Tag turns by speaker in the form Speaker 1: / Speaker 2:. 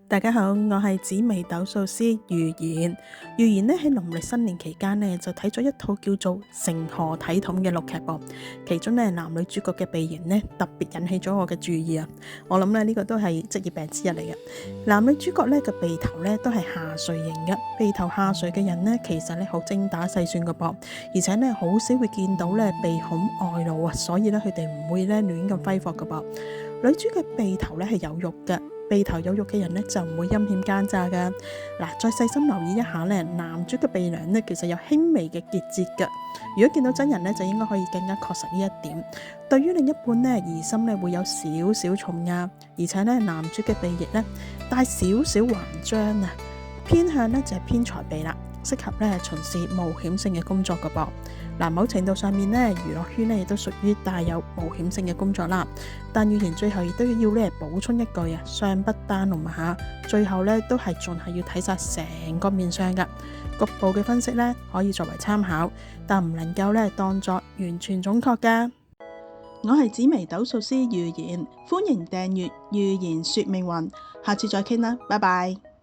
Speaker 1: 大家好，我係紫微斗數師預言。預言咧喺農曆新年期間咧就睇咗一套叫做《成何體統》嘅錄劇噃，其中咧男女主角嘅鼻型咧特別引起咗我嘅注意啊！我諗咧呢個都係職業病之一嚟嘅。男女主角咧嘅鼻頭咧都係下垂型嘅，鼻頭下垂嘅人咧其實咧好精打細算嘅噃，而且咧好少會見到咧鼻孔外露啊，所以咧佢哋唔會咧亂咁揮霍嘅噃。女主嘅鼻頭咧係有肉嘅。鼻頭有肉嘅人咧就唔會陰險奸詐噶。嗱，再細心留意一下咧，男主嘅鼻梁咧其實有輕微嘅結節噶。如果見到真人咧，就應該可以更加確實呢一點。對於另一半咧，疑心咧會有少少重壓，而且咧男主嘅鼻翼咧帶少少橫張啊，偏向咧就係偏財鼻啦，適合咧從事冒險性嘅工作噶噃。嗱，某程度上面咧，娛樂圈咧亦都屬於帶有冒險性嘅工作啦。但預言最後亦都要咧補充一句啊，相不單龍啊嚇，最後咧都係仲係要睇晒成個面相噶。局部嘅分析咧可以作為參考，但唔能夠咧當作完全準確噶。我係紫微斗數師預言，歡迎訂閱預言說命運，下次再傾啦，拜拜。